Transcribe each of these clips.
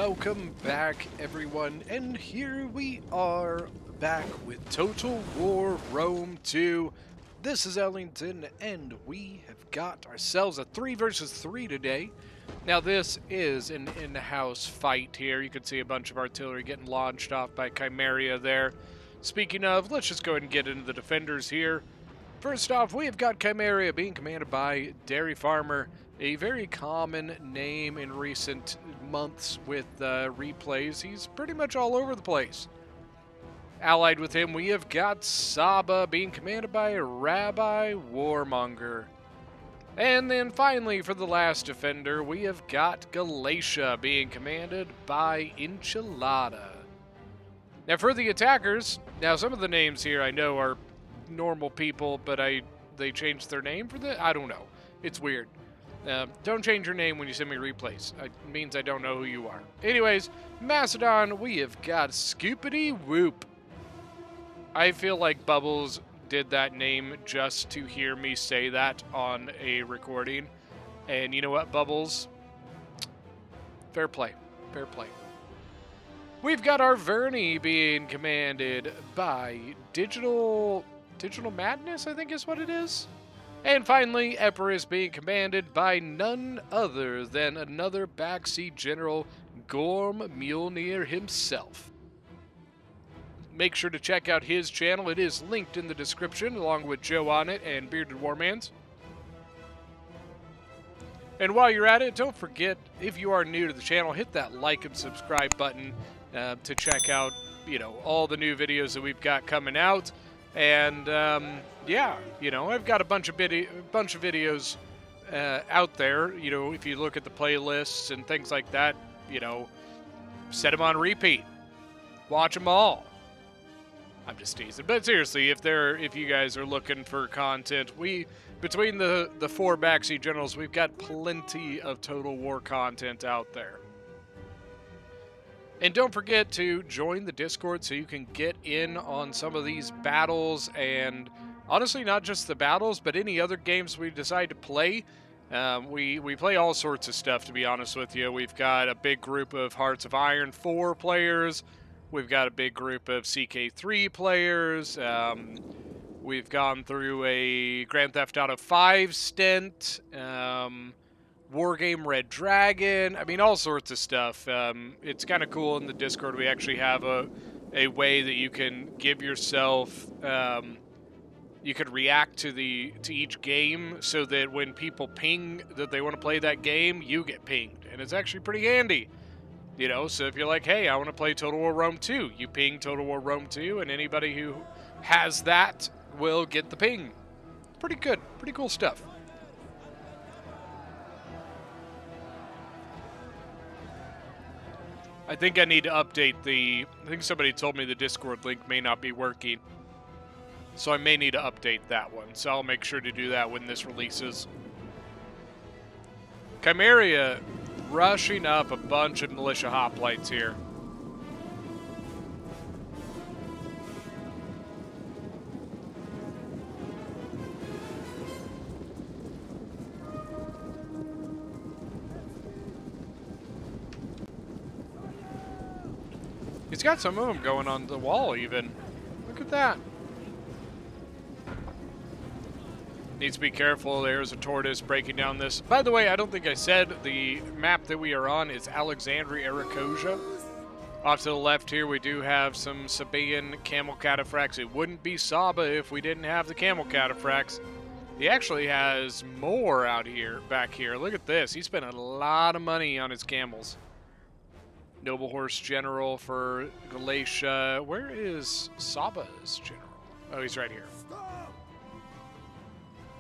welcome back everyone, and here we are back with Total War Rome 2. This is Ellington, and we have got ourselves a 3 versus 3 today. Now this is an in-house fight here. You can see a bunch of artillery getting launched off by Chimera there. Speaking of, let's just go ahead and get into the defenders here. First off, we have got Chimera being commanded by Dairy Farmer, a very common name in recent months with replays. He's pretty much all over the place. Allied with him, we have got Saba being commanded by Rabbi Warmonger. And then finally, for the last defender, we have got Galatia being commanded by Enchilada. Now for the attackers, now some of the names here I know are normal people, but they changed their name for the, I don't know. It's weird. Don't change your name when you send me replays. It means I don't know who you are. Anyways, Macedon, we have got Scoopity Whoop. I feel like Bubbles did that name just to hear me say that on a recording. And you know what, Bubbles? Fair play. Fair play. We've got our Vernie being commanded by Digital Madness, I think is what it is. And finally, Epirus being commanded by none other than another backseat general, Gorm Mjolnir himself. Make sure to check out his channel. It is linked in the description, along with Joe on it and Bearded Warmans. And while you're at it, don't forget, if you are new to the channel, hit that like and subscribe button to check out, you know, all the new videos that we've got coming out. And yeah, you know, I've got a bunch of videos out there. You know, if you look at the playlists and things like that, you know, set them on repeat, watch them all. I'm just teasing, but seriously, if you guys are looking for content, between the 4 backseat generals, we've got plenty of Total War content out there. And don't forget to join the Discord so you can get in on some of these battles, and honestly, not just the battles, but any other games we decide to play. We play all sorts of stuff, to be honest with you. We've got a big group of Hearts of Iron 4 players. We've got a big group of CK3 players. We've gone through a Grand Theft Auto 5 stint. Wargame Red Dragon. I mean, all sorts of stuff. It's kind of cool in the Discord. We actually have a way that you can give yourself, you could react to each game, so that when people ping that they want to play that game, you get pinged, and it's actually pretty handy. You know, so if you're like, hey, I want to play Total War Rome 2, you ping Total War Rome 2, and anybody who has that will get the ping. Pretty good, pretty cool stuff. I think I need to update I think somebody told me the Discord link may not be working. So I may need to update that one. So I'll make sure to do that when this releases. Chimera rushing up a bunch of militia hoplites here. He's got some of them going on the wall, even. Look at that. Needs to be careful. There's a tortoise breaking down this. By the way, I don't think I said the map that we are on is Alexandria Aracosia. Off to the left here, we do have some Sabaean Camel Cataphracts. It wouldn't be Saba if we didn't have the Camel Cataphracts. He actually has more out here, back here. Look at this. He spent a lot of money on his camels. Noble Horse General for Galatia. Where is Saba's General? Oh, he's right here.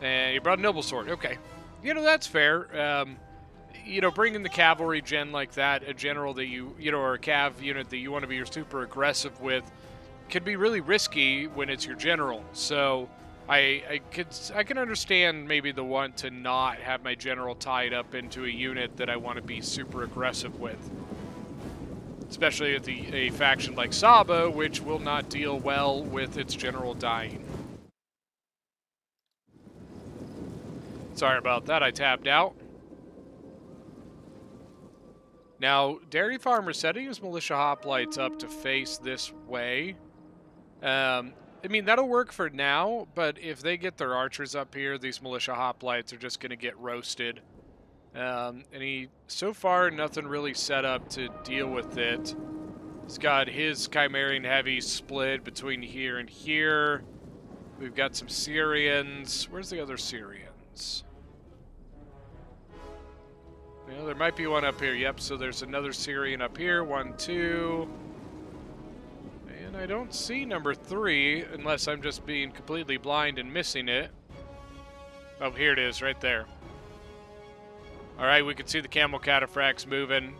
And he brought a Noble Sword. Okay. You know, that's fair. You know, bringing the cavalry gen like that, a general that you know, or a cav unit that you want to be super aggressive with, can be really risky when it's your general. So I can understand maybe the want to not have my general tied up into a unit that I want to be super aggressive with. Especially with a faction like Saba, which will not deal well with its general dying. Sorry about that, I tapped out. Now, Dairy Farmer's setting his militia hoplites up to face this way. I mean, that'll work for now, but if they get their archers up here, these militia hoplites are just going to get roasted. And so far, nothing really set up to deal with it. He's got his Chimerian heavy split between here and here. We've got some Syrians. Where's the other Syrians? Yeah, there might be one up here. Yep, so there's another Syrian up here. 1, 2... And I don't see number 3, unless I'm just being completely blind and missing it. Oh, here it is, right there. Alright, we can see the Camel Cataphracts moving.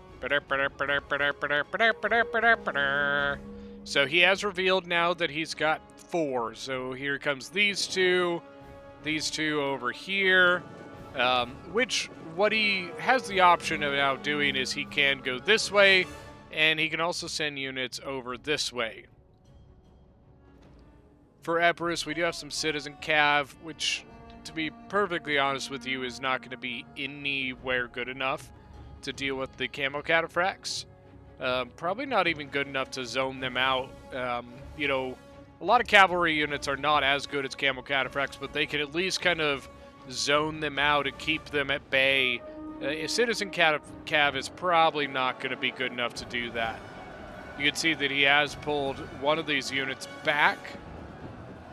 So he has revealed now that he's got 4. So here comes these two over here. Which, what he has the option of now doing is he can go this way, and he can also send units over this way. For Epirus, we do have some Citizen Cav, which, to be perfectly honest with you, is not going to be anywhere good enough to deal with the Camo Cataphracts. Probably not even good enough to zone them out. You know, a lot of cavalry units are not as good as Camo Cataphracts, but they can at least kind of zone them out and keep them at bay. A Citizen Cav is probably not going to be good enough to do that. You can see that he has pulled one of these units back.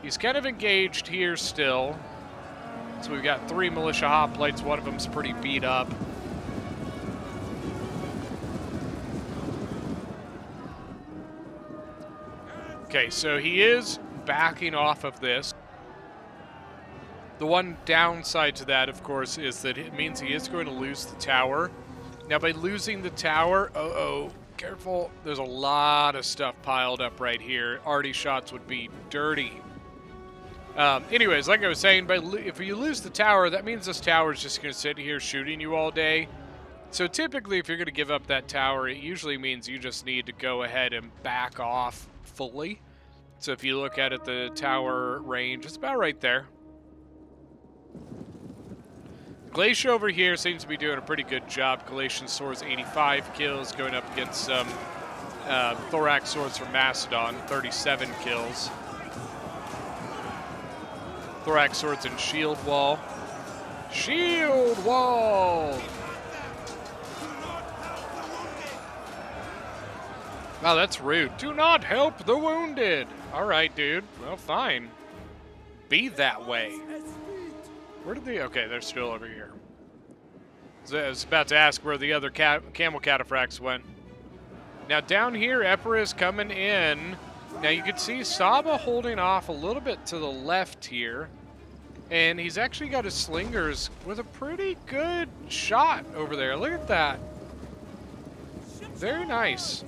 He's kind of engaged here still. So we've got 3 militia hoplites. One of them's pretty beat up. Okay, so he is backing off of this. The one downside to that, of course, is that it means he is going to lose the tower. Now, by losing the tower, careful. There's a lot of stuff piled up right here. Arty shots would be dirty. Anyways, like I was saying, if you lose the tower, that means this tower is just going to sit here shooting you all day. So typically, if you're going to give up that tower, it usually means you just need to go ahead and back off fully. So if you look at it, the tower range is about right there. Glacier over here seems to be doing a pretty good job. Galatian Swords, 85 kills, going up against some Thorax Swords from Macedon, 37 kills. Thorax Swords and Shield Wall. Shield Wall! Wow, that's rude. Do not help the wounded! Alright, dude. Well, fine. Be that way. Where did they... Okay, they're still over here. So I was about to ask where the other Camel Cataphracts went. Now, down here, Epirus coming in. Now, you can see Saba holding off a little bit to the left here. And he's actually got his slingers with a pretty good shot over there. Look at that. Very nice.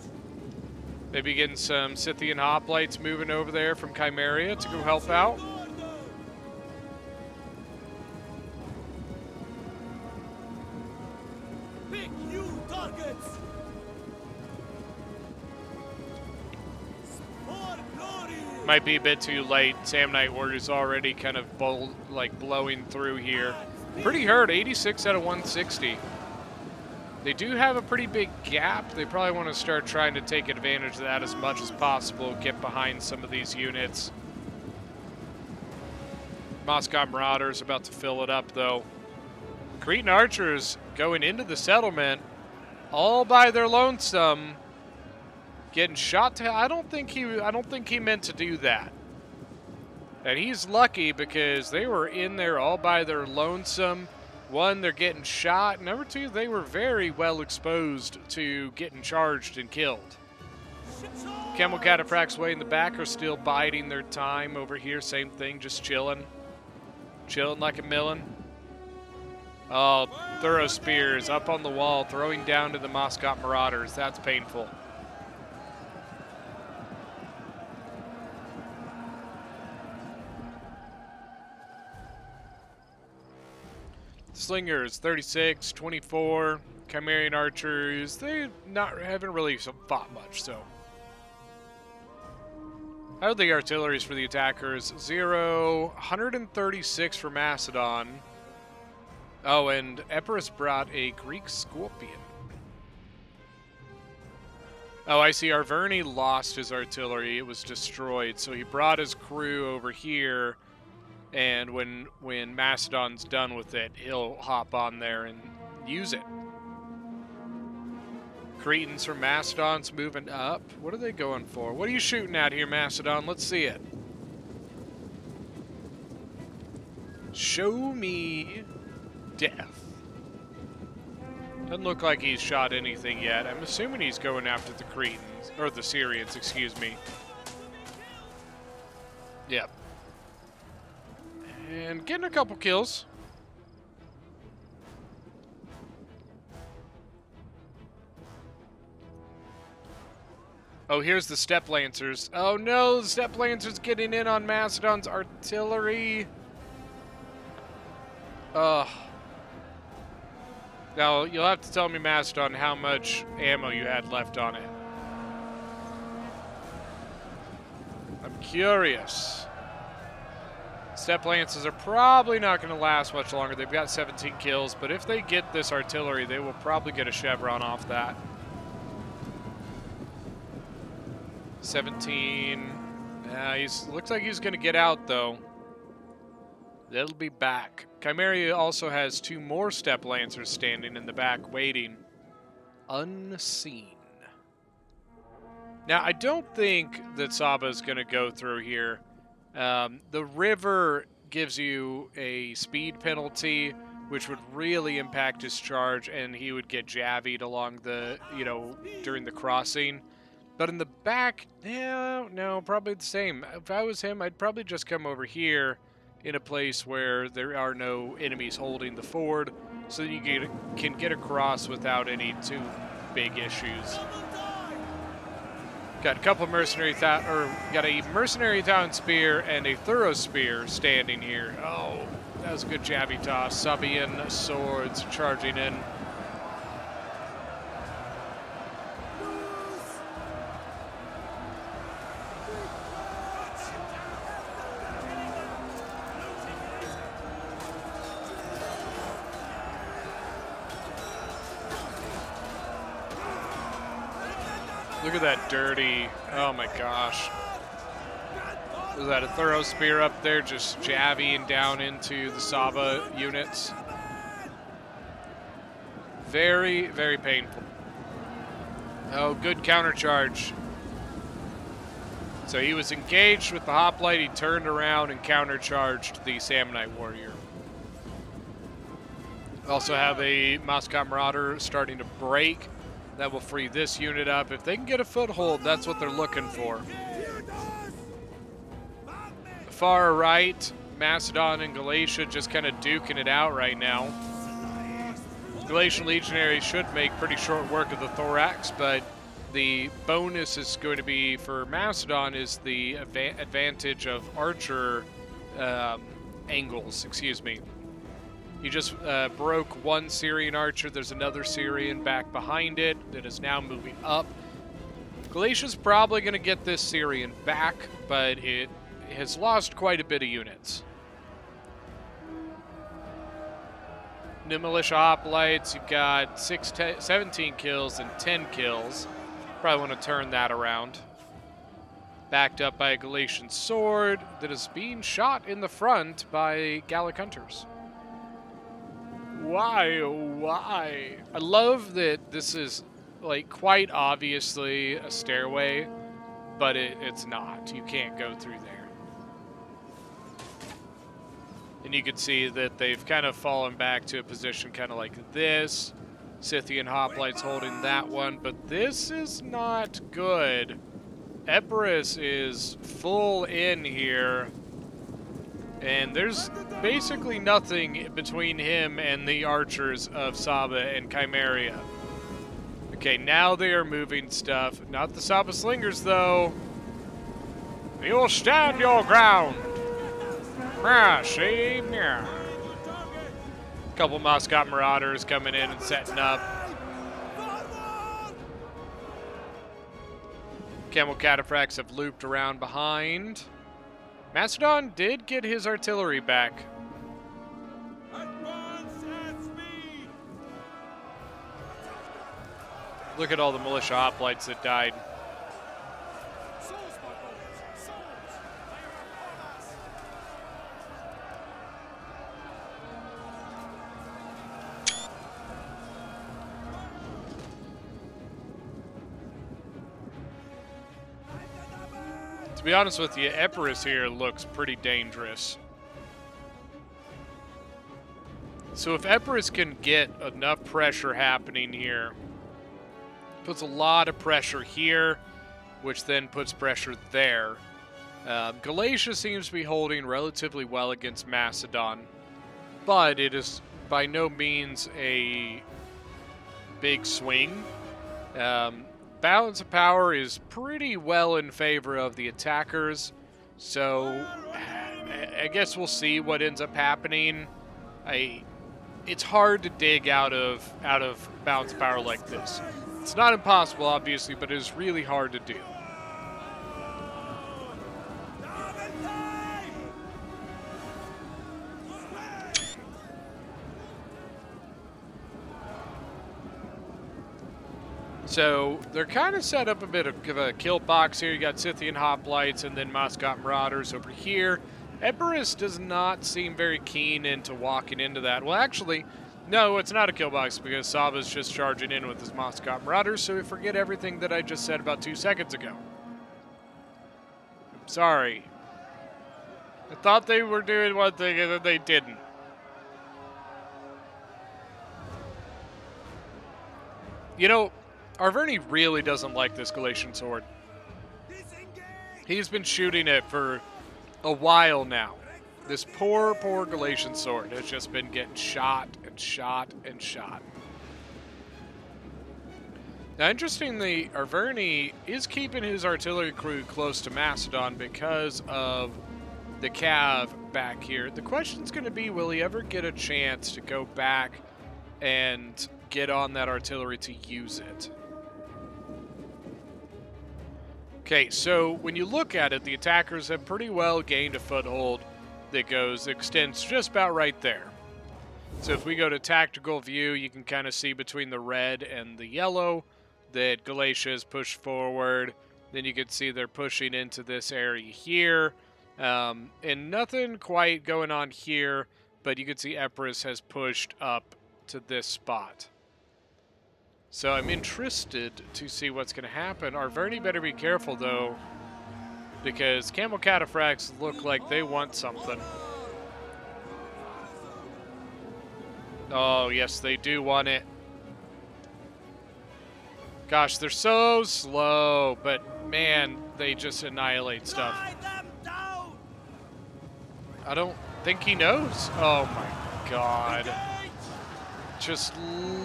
Maybe getting some Scythian hoplites moving over there from Chimeria to go help out. Pick new targets. Might be a bit too late. Samnite Warrior's already kind of blowing through here. Pretty hurt, 86 out of 160. They do have a pretty big gap. They probably want to start trying to take advantage of that as much as possible, get behind some of these units. Moscow Marauders about to fill it up, though. Cretan Archers going into the settlement all by their lonesome. Getting shot to... I don't think he meant to do that. And he's lucky because they were in there all by their lonesome. One, they're getting shot. Number two, they were very well exposed to getting charged and killed. Camel Cataphracts way in the back are still biding their time over here. Same thing, just chilling. Chilling like a millin. Oh, thorough spears up on the wall, throwing down to the Moscow Marauders. That's painful. Slingers, 36, 24. Chimerian Archers, they haven't really fought much, so. How are the artilleries for the attackers? 0, 136 for Macedon. Oh, and Epirus brought a Greek Scorpion. Oh, I see. Arverni lost his artillery. It was destroyed. So he brought his crew over here. And when Macedon's done with it, he'll hop on there and use it. Cretans from Macedon's moving up. What are they going for? What are you shooting at here, Macedon? Let's see it. Show me death. Doesn't look like he's shot anything yet. I'm assuming he's going after the Cretans, or the Syrians, excuse me. Yep. And getting a couple kills. Oh, here's the Steppe Lancers. Oh no, the Steppe Lancers getting in on Macedon's artillery. Ugh. Now, you'll have to tell me, Macedon, how much ammo you had left on it. I'm curious. Steppe Lances are probably not going to last much longer. They've got 17 kills, but if they get this artillery, they will probably get a chevron off that. 17. Looks like he's going to get out, though. They'll be back. Chimeria also has 2 more Steppe Lancers standing in the back, waiting. Unseen. Now, I don't think that Saba is going to go through here. The river gives you a speed penalty, which would really impact his charge, and he would get javied along the, during the crossing. But in the back, no, probably the same. If I was him, I'd probably just come over here in a place where there are no enemies holding the ford, so that you can get across without any too big issues. Got a couple mercenary got a mercenary Thought spear and a thorough spear standing here. Oh, that was a good jabby toss. Subian swords charging in. Look at that dirty, oh my gosh. Was that a thorough spear up there just jabbing down into the Saba units? Very, very painful. Oh, good countercharge. So he was engaged with the hoplite, he turned around and countercharged the Samnite warrior. Also have a Muscat Marauder starting to break. That will free this unit up. If they can get a foothold, that's what they're looking for. Far right, Macedon and Galatia just kind of duking it out right now. Galatian legionaries should make pretty short work of the Thorax, but the bonus is going to be for Macedon is the advantage of archer angles, excuse me. He just broke one Syrian archer. There's another Syrian back behind it that is now moving up. Galatia's probably going to get this Syrian back, but it has lost quite a bit of units. New militia hoplites, you've got 17 kills and 10 kills. Probably want to turn that around. Backed up by a Galatian sword that is being shot in the front by Gallic hunters. Why, oh why? I love that this is, like, quite obviously a stairway, but it's not. You can't go through there. And you can see that they've kind of fallen back to a position kind of like this. Scythian hoplites holding that one, but this is not good. Epirus is full in here. And there's basically nothing between him and the archers of Saba and Chimeria. Okay, now they are moving stuff. Not the Saba slingers, though. You'll stand your ground. Shame, yeah. Couple Muscat Marauders coming in and setting up. Camel Cataphracts have looped around behind. Macedon did get his artillery back. Look at all the militia hoplites that died. Souls, my brothers! Souls! They are upon us! To be honest with you, Epirus here looks pretty dangerous. So if Epirus can get enough pressure happening here, puts a lot of pressure here, which then puts pressure there. Galatia seems to be holding relatively well against Macedon, but it is by no means a big swing. Balance of power is pretty well in favor of the attackers, so I guess we'll see what ends up happening. It's hard to dig out of balance of power like this. It's not impossible, obviously, but it is really hard to do. So they're kind of set up a bit of a kill box here. You got Scythian hoplites and then Muscat marauders over here. Epirus does not seem very keen into walking into that. Well, actually, no, it's not a kill box because Saba's just charging in with his Muscat marauders, so we forget everything that I just said about 2 seconds ago. I'm sorry. I thought they were doing one thing and then they didn't. You know, Arverni really doesn't like this Galatian sword. He's been shooting it for a while now. This poor Galatian sword has just been getting shot and shot and shot. Now, interestingly, Arverni is keeping his artillery crew close to Macedon because of the cav back here. The question's going to be, will he ever get a chance to go back and get on that artillery to use it? Okay, so when you look at it, the attackers have pretty well gained a foothold that extends just about right there. So if we go to tactical view, you can kind of see between the red and the yellow that Galatia has pushed forward. Then you can see they're pushing into this area here. And nothing quite going on here, but you can see Epirus has pushed up to this spot. So I'm interested to see what's going to happen. Arverni better be careful, though, because Camel Cataphracts look like they want something. Oh, yes, they do want it. Gosh, they're so slow, but, man, they just annihilate stuff. I don't think he knows. Oh, my God. Just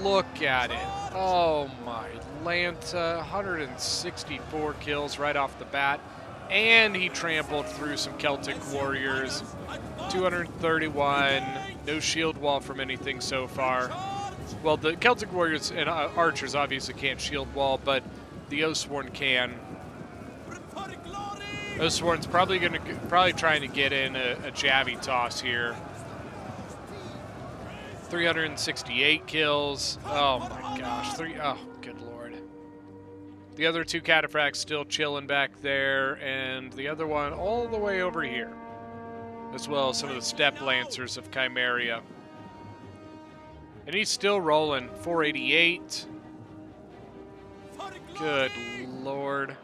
look at it. Oh my Lanta, 164 kills right off the bat. And he trampled through some Celtic warriors. 231, no shield wall from anything so far. Well, the Celtic warriors and archers obviously can't shield wall, but the Oathsworn can. Oathsworn's probably trying to get in a Javi toss here. 368 kills. Oh my gosh. Oh, good lord. The other two Cataphracts still chilling back there, and the other one all the way over here, as well as some of the Steppe Lancers of Chimeria. And he's still rolling. 488. Good lord.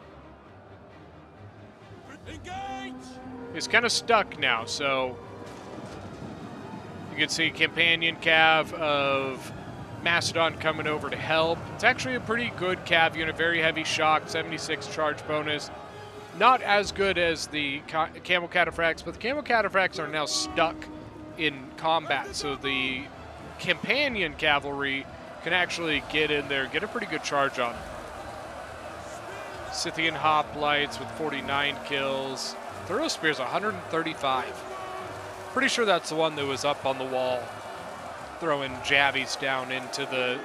He's kind of stuck now, so you can see companion cav of Macedon coming over to help. It's actually a pretty good cav unit, very heavy shock, 76 charge bonus. Not as good as the Camel Cataphracts, but the Camel Cataphracts are now stuck in combat, so the companion cavalry can actually get in there, get a pretty good charge on them. Scythian hoplites with 49 kills. Thorough Spears 135. Pretty sure that's the one that was up on the wall, throwing javies down into the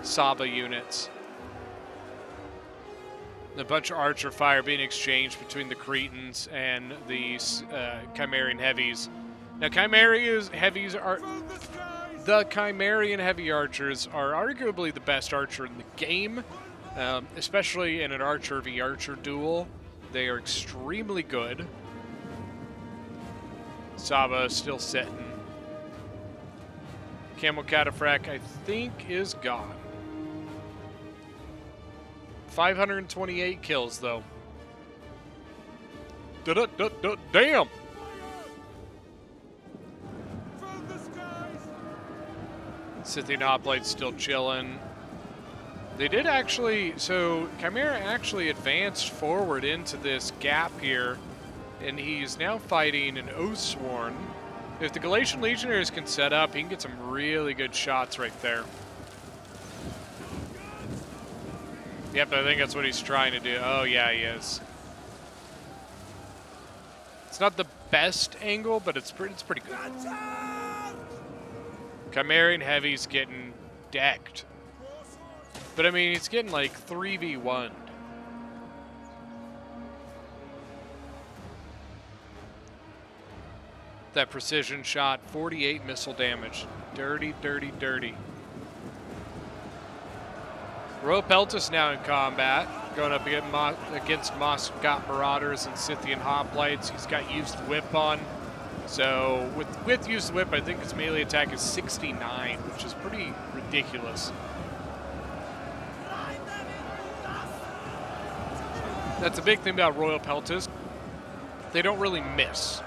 Saba units. A bunch of archer fire being exchanged between the Cretans and the Chimerian heavies. Now, Chimerian heavies are... The Chimerian heavy archers are arguably the best archer in the game. especially in an archer v archer duel. They are extremely good. Saba still sitting. Camel Cataphract, I think, is gone. 528 kills, though. Damn! Scythian Hoplite's still chilling. They did actually, so Chimera actually advanced forward into this gap here, and he's now fighting an Oathsworn. If the Galatian Legionaries can set up, he can get some really good shots right there. Yep, I think that's what he's trying to do. Oh yeah, he is. It's not the best angle, but it's pretty good. Chimerian Heavy's getting decked. But I mean, he's getting like 3v1. That precision shot, 48 missile damage. Dirty, dirty, dirty. Royal Peltus now in combat, going up against Moscot Marauders and Scythian Hoplites. He's got used whip on. So with used whip, I think his melee attack is 69, which is pretty ridiculous. That's the big thing about Royal Peltus. They don't really miss.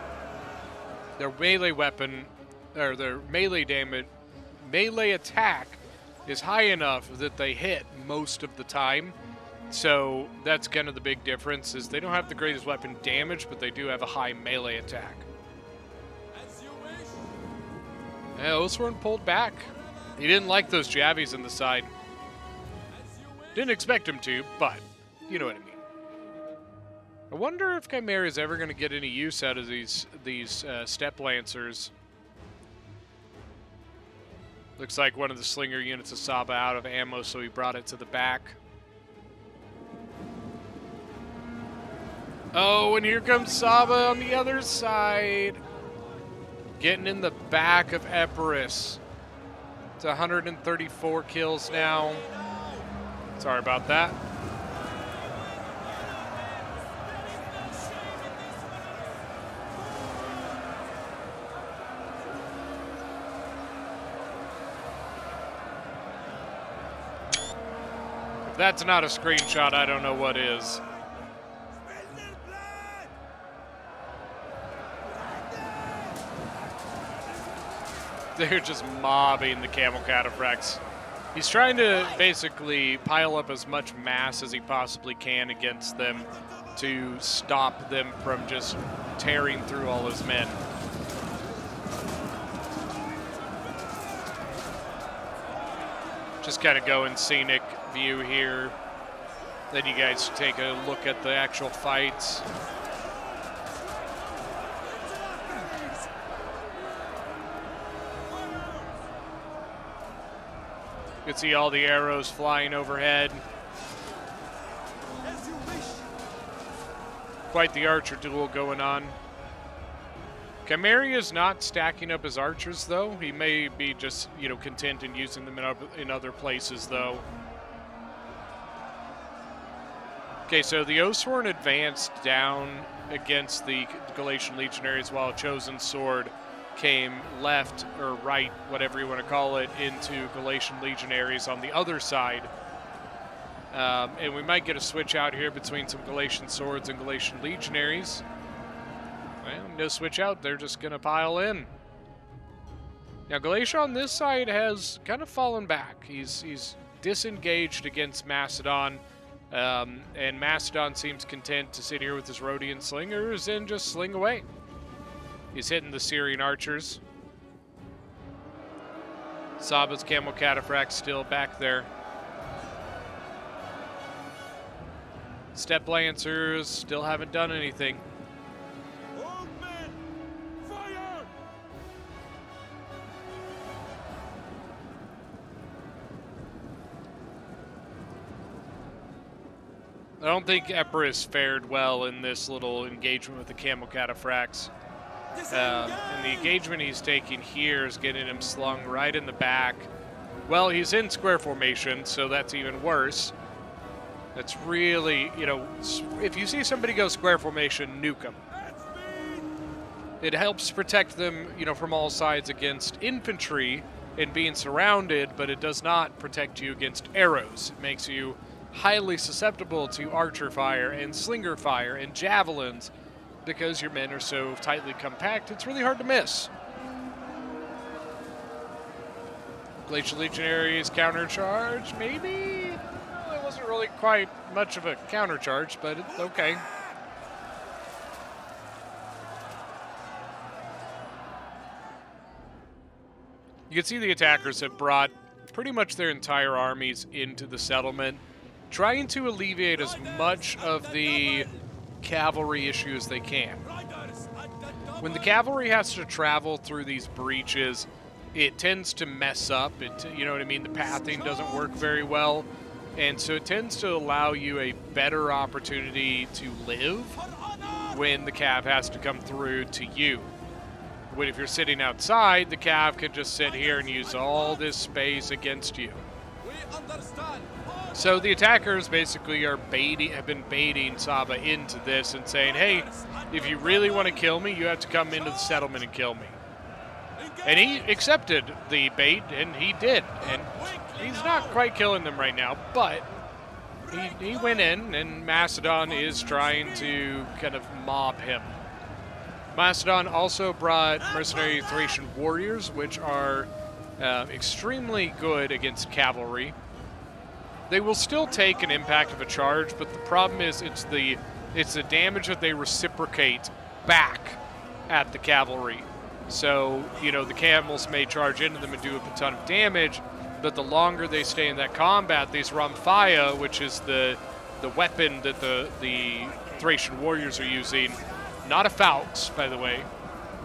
Their melee weapon, or their melee damage, melee attack is high enough that they hit most of the time. So that's kind of the big difference, is they don't have the greatest weapon damage, but they do have a high melee attack. Yeah, Oathsworn pulled back. He didn't like those jabbies in the side. Didn't expect him to, but you know what I mean. I wonder if Chimera is ever going to get any use out of these Step Lancers. Looks like one of the Slinger units of Saba out of ammo, so he brought it to the back. Oh, and here comes Saba on the other side. Getting in the back of Epirus. It's 134 kills now. Sorry about that. If that's not a screenshot, I don't know what is. They're just mobbing the Camel Cataphracts. He's trying to basically pile up as much mass as he possibly can against them to stop them from just tearing through all his men. Just kind of going scenic view here. Then you guys take a look at the actual fights. You can see all the arrows flying overhead. Quite the archer duel going on. Chimera is not stacking up his archers, though. He may be just, content in using them in other places, though. Okay, so the Oathsworn advanced down against the Galatian Legionaries while Chosen Sword came left or right, whatever you want to call it, into Galatian Legionaries on the other side. And we might get a switch out here between some Galatian Swords and Galatian Legionaries. Well, no switch out, they're just going to pile in. Now, Galatia on this side has kind of fallen back. He's disengaged against Macedon, and Macedon seems content to sit here with his Rhodian slingers and just sling away. He's hitting the Syrian archers. Saba's Camel Cataphract still back there. Step Lancers still haven't done anything. All men, fire! I don't think Epirus fared well in this little engagement with the Camel Cataphracts. And the engagement he's taking here is getting him slung right in the back. Well, he's in square formation, so that's even worse. That's really, you know, if you see somebody go square formation, nuke them. It helps protect them, you know, from all sides against infantry and being surrounded, but it does not protect you against arrows. It makes you highly susceptible to archer fire and slinger fire and javelins because your men are so tightly compact, it's really hard to miss. Glacial Legionaries countercharge, maybe? Well, it wasn't really quite much of a countercharge, but it's okay. You can see the attackers have brought pretty much their entire armies into the settlement, trying to alleviate as much of the cavalry issue as they can. When the cavalry has to travel through these breaches, it tends to mess up. You know what I mean? The pathing doesn't work very well, and so it tends to allow you a better opportunity to live when the cav has to come through to you. When if you're sitting outside, the cav can just sit here and use all this space against you. So the attackers basically have been baiting Saba into this and saying, hey, if you really want to kill me, you have to come into the settlement and kill me. And he accepted the bait, and he did. And he's not quite killing them right now, but he went in, and Macedon is trying to kind of mob him. Macedon also brought mercenary Thracian warriors, which are extremely good against cavalry. They will still take an impact of a charge, but the problem is it's the damage that they reciprocate back at the cavalry. So, you know, the camels may charge into them and do a ton of damage, but the longer they stay in that combat, these Ramphia, which is the weapon that the Thracian warriors are using, not a Faux, by the way.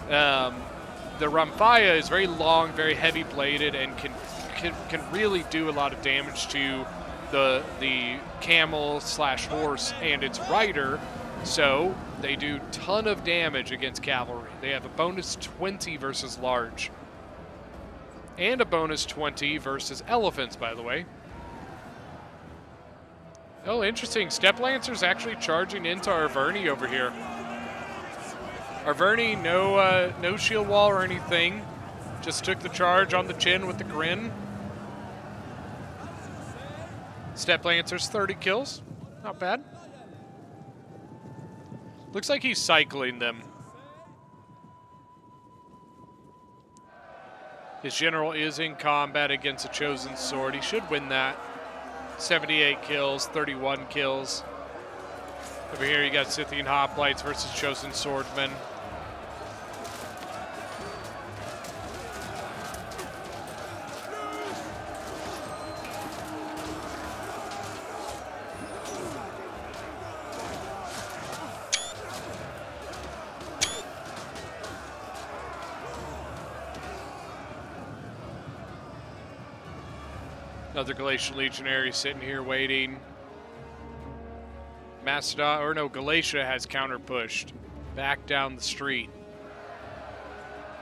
The Ramphia is very long, very heavy-bladed, and can really do a lot of damage to the camel/horse and its rider. So they do ton of damage against cavalry. They have a bonus 20 versus large, and a bonus 20 versus elephants, by the way. Oh, interesting. Steppe Lancer's actually charging into Arverni over here. Arverni, no shield wall or anything. Just took the charge on the chin with the grin. Steppe Lancer's 30 kills. Not bad. Looks like he's cycling them. His general is in combat against a chosen sword. He should win that. 78 kills, 31 kills. Over here you got Scythian Hoplites versus chosen swordsmen. Another Galatian legionary sitting here waiting. Macedon, or no, Galatia has counter-pushed back down the street,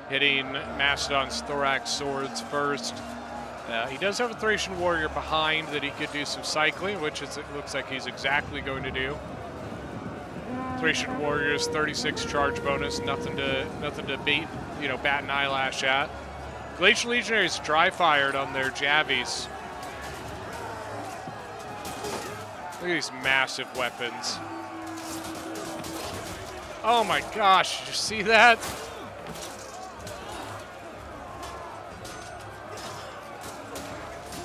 hitting Macedon's thorax swords first. He does have a Thracian warrior behind that he could do some cycling, which it looks like he's exactly going to do. Thracian warriors, 36 charge bonus, nothing to beat, you know, bat an eyelash at. Glacial legionaries dry fired on their javies. Look at these massive weapons. Oh my gosh, did you see that?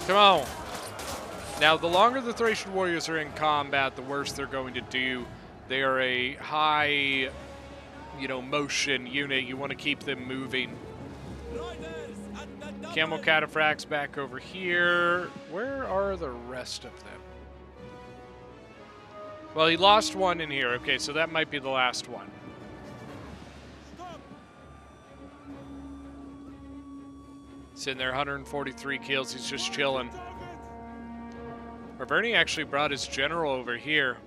Come on. Now, the longer the Thracian warriors are in combat, the worse they're going to do. They are a high, you know, motion unit. You want to keep them moving. Camel Cataphracts back over here. Where are the rest of them? Well, he lost one in here. Okay, so that might be the last one. Sitting there, 143 kills. He's just chilling. Arverni actually brought his general over here.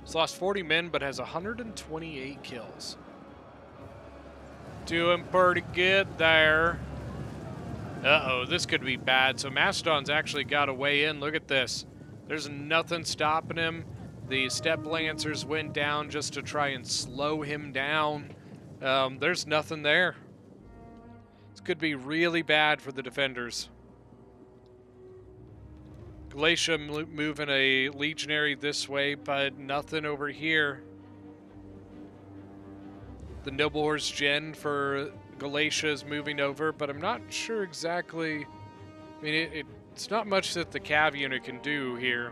He's lost 40 men, but has 128 kills. Doing pretty good there. Uh-oh, this could be bad. So Macedon's actually got a way in. Look at this. There's nothing stopping him. The Steppe Lancers went down just to try and slow him down. There's nothing there. This could be really bad for the defenders. Galatia moving a legionary this way, but nothing over here. The Noble Horse Gen for Galatia is moving over, but I'm not sure exactly. I mean, it's not much that the cav unit can do here.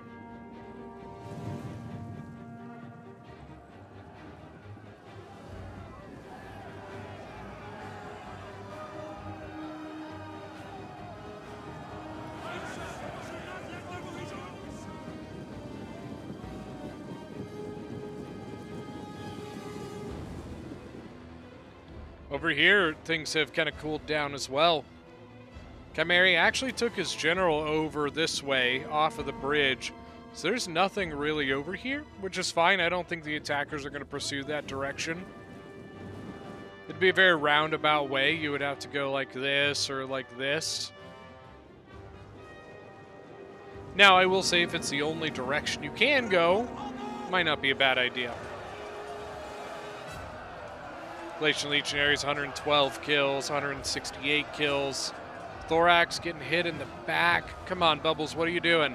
Over here, things have kind of cooled down as well. Chimeri actually took his general over this way, off of the bridge. So there's nothing really over here, which is fine. I don't think the attackers are going to pursue that direction. It'd be a very roundabout way. You would have to go like this or like this. Now, I will say if it's the only direction you can go, might not be a bad idea. Galatian Legionaries, 112 kills, 168 kills. Thorax getting hit in the back. Come on, Bubbles, what are you doing?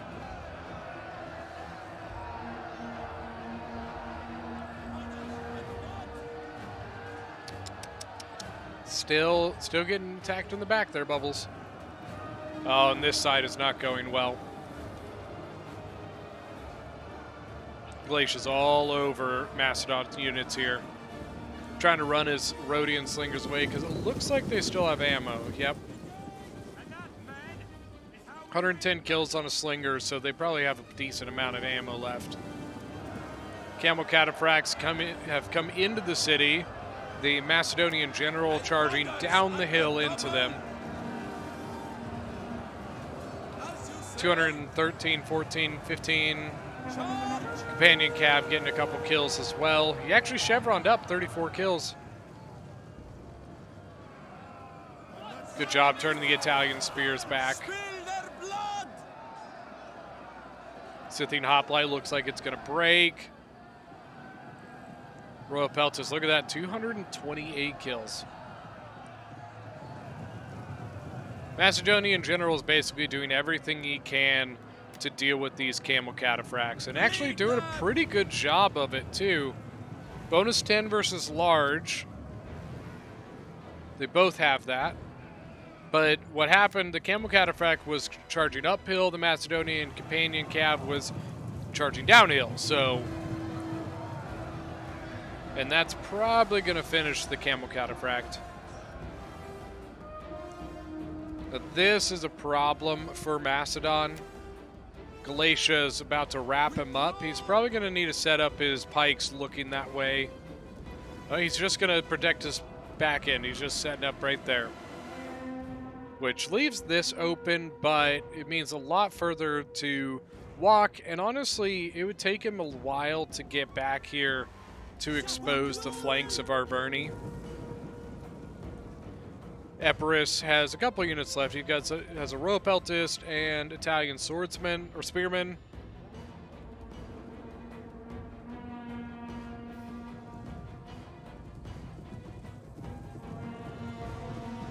Still getting attacked in the back there, Bubbles. Oh, and this side is not going well. Galatia's all over Macedon units here. Trying to run his Rhodian slingers away because it looks like they still have ammo. Yep. 110 kills on a slinger, so they probably have a decent amount of ammo left. Camel Cataphracts have come into the city. The Macedonian general charging down the hill into them. 213, 14, 15. Companion Cav getting a couple kills as well. He actually chevroned up 34 kills. Good job turning the Italian spears back. Scythian Hoplite looks like it's going to break. Royal Peltis, look at that, 228 kills. Macedonian general is basically doing everything he can to deal with these Camel Cataphracts, and actually doing a pretty good job of it too. Bonus 10 versus large. They both have that. But what happened, the Camel Cataphract was charging uphill, the Macedonian Companion Cav was charging downhill, so... And that's probably going to finish the Camel Cataphract. But this is a problem for Macedon. Galatia is about to wrap him up. He's probably going to need to set up his pikes looking that way. He's just going to protect his back end. He's just setting up right there. Which leaves this open, but it means a lot further to walk. And honestly, it would take him a while to get back here to expose the flanks of Arverni. Epirus has a couple units left. He has a Royal Peltist and Italian swordsman or spearman.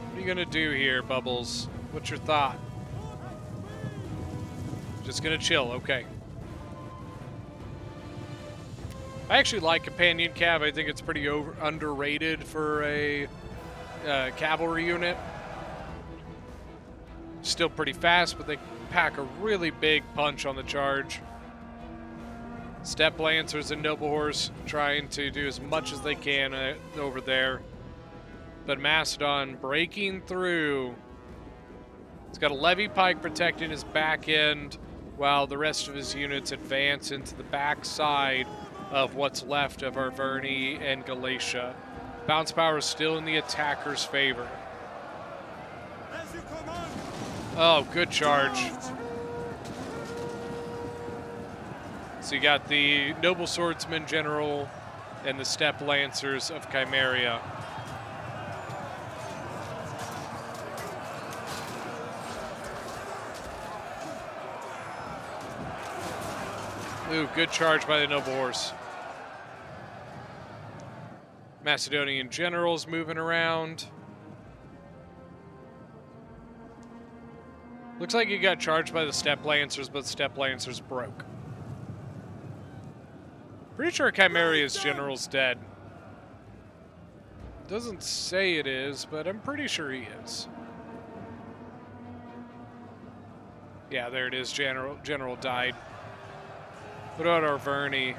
What are you gonna do here, Bubbles? What's your thought? Just gonna chill, okay. I actually like Companion Cav. I think it's pretty underrated for a cavalry unit. Still pretty fast, but they pack a really big punch on the charge. Steppe Lancers and Noble Horse trying to do as much as they can over there. But Macedon breaking through. He's got a levy pike protecting his back end while the rest of his units advance into the back side of what's left of Arverni and Galatia. Bounce power is still in the attacker's favor. Oh, good charge. So you got the Noble Swordsman General and the Steppe Lancers of Chimeria. Ooh, good charge by the noble horse. Macedonian generals moving around. Looks like he got charged by the steppe lancers, but steppe lancers broke. Pretty sure Chimeria's general's dead. Doesn't say it is, but I'm pretty sure he is. Yeah, there it is. General died. What about Arverni?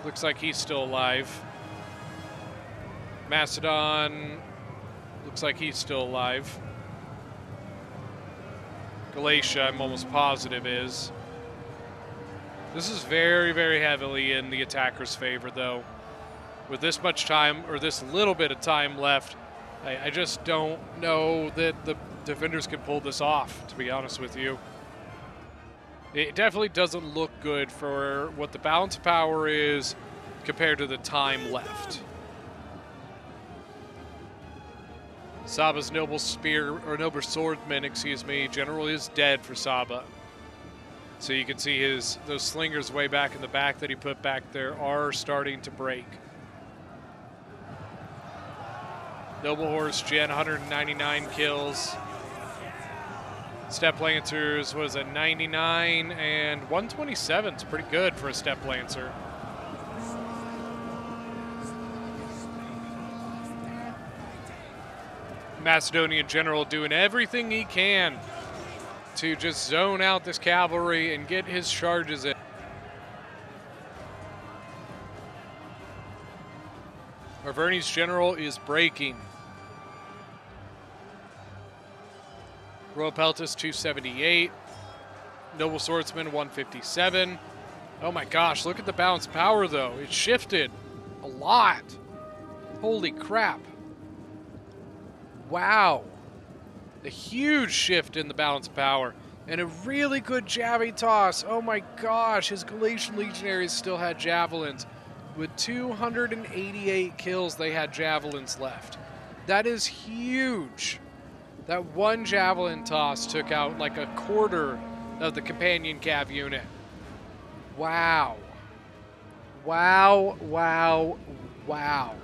Looks like he's still alive. Macedon. Looks like he's still alive. Galatia, I'm almost positive is. This is very, very heavily in the attacker's favor, though. With this much time, or this little bit of time left, I just don't know that the defenders can pull this off, to be honest with you. It definitely doesn't look good for what the balance of power is compared to the time left. Saba's noble spear, or noble swordsman, excuse me, general is dead for Saba. So you can see those slingers way back in the back that he put back there are starting to break. Noble horse Gen, 199 kills. Steppe Lancers was a 99, and 127 is pretty good for a Steppe Lancer. Macedonian general doing everything he can to just zone out this cavalry and get his charges in. Arverni's general is breaking. Royal Peltis 278. Noble Swordsman 157. Oh my gosh, look at the balance of power though. It shifted a lot. Holy crap. Wow. A huge shift in the balance of power. And a really good javelin toss. Oh my gosh, his Galatian legionaries still had javelins. With 288 kills, they had javelins left. That is huge. That one javelin toss took out like a quarter of the companion cav unit. Wow. Wow, wow, wow.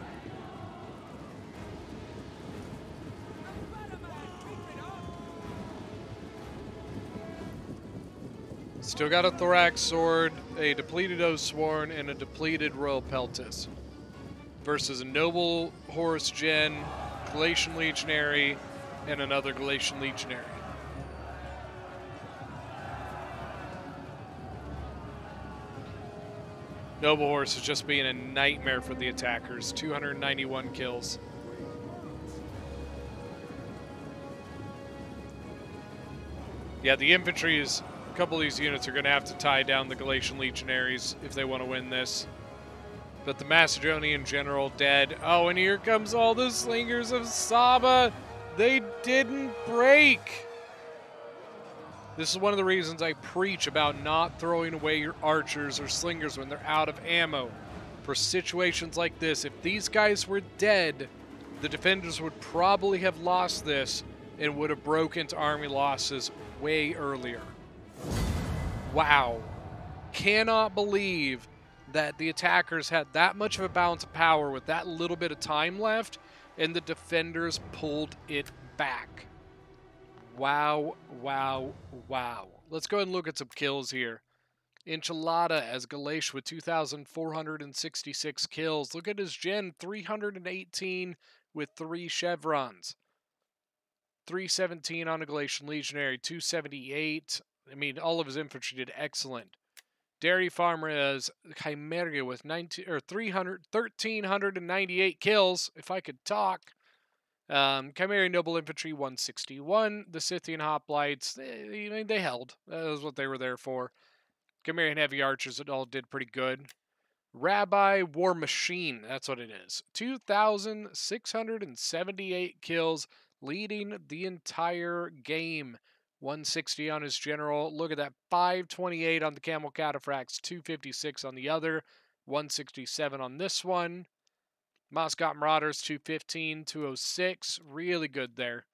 Still got a thorax sword, a depleted Oathsworn, and a depleted Royal Peltis. Versus a noble horse gen, Galatian legionary, and another Galatian legionary. Noble horse is just being a nightmare for the attackers. 291 kills. Yeah, the infantry is... A couple of these units are going to have to tie down the Galatian legionaries if they want to win this. But the Macedonian general dead. Oh, and here comes all the slingers of Saba. They didn't break. This is one of the reasons I preach about not throwing away your archers or slingers when they're out of ammo. For situations like this, if these guys were dead, the defenders would probably have lost this and would have broken into army losses way earlier. Wow. Cannot believe that the attackers had that much of a balance of power with that little bit of time left, and the defenders pulled it back. Wow, wow, wow. Let's go ahead and look at some kills here. Enchilada as Galatia with 2,466 kills. Look at his gen, 318 with 3 chevrons. 317 on a Galatian legionary, 278. I mean, all of his infantry did excellent. Dairy Farmer as Chimeria with 1,398 kills, if I could talk. Chimera Noble Infantry 161. The Scythian Hoplites, they held. That was what they were there for. Chimerian Heavy Archers, it all did pretty good. Rabbi War Machine, that's what it is. 2,678 kills, leading the entire game. 160 on his general. Look at that. 528 on the Camel Cataphracts. 256 on the other. 167 on this one. Moscot Marauders 215, 206. Really good there.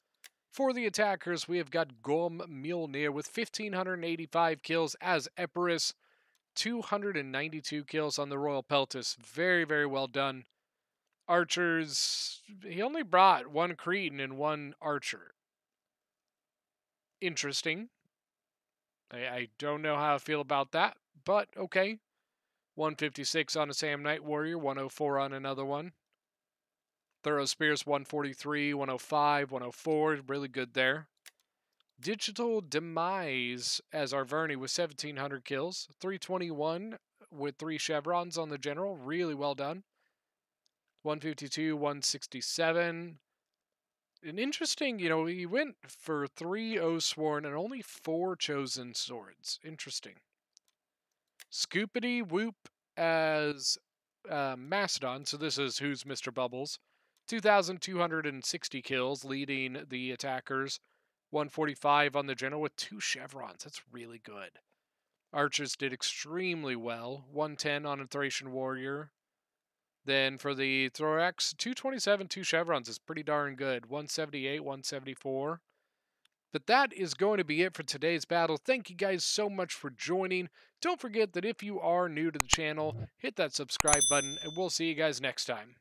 For the attackers, we have got Gom Mjolnir with 1,585 kills as Epirus. 292 kills on the Royal Peltis. Very, very well done. Archers, he only brought one Cretan and one Archer. Interesting. I don't know how I feel about that, but okay. 156 on a Sam Knight Warrior, 104 on another one. Thorough Spears, 143, 105, 104. Really good there. Digital Demise as our Verney with 1,700 kills. 321 with 3 chevrons on the general. Really well done. 152, 167. An interesting, he went for 3 Oathsworn and only 4 chosen swords. Interesting. Scoopity Whoop as Mastodon. So this is Who's Mr. Bubbles. 2,260 kills, leading the attackers. 145 on the general with 2 chevrons. That's really good. Archers did extremely well. 110 on a Thracian warrior. Then for the thorax, 227, 2 chevrons is pretty darn good. 178, 174. But that is going to be it for today's battle. Thank you guys so much for joining. Don't forget that if you are new to the channel, hit that subscribe button, and we'll see you guys next time.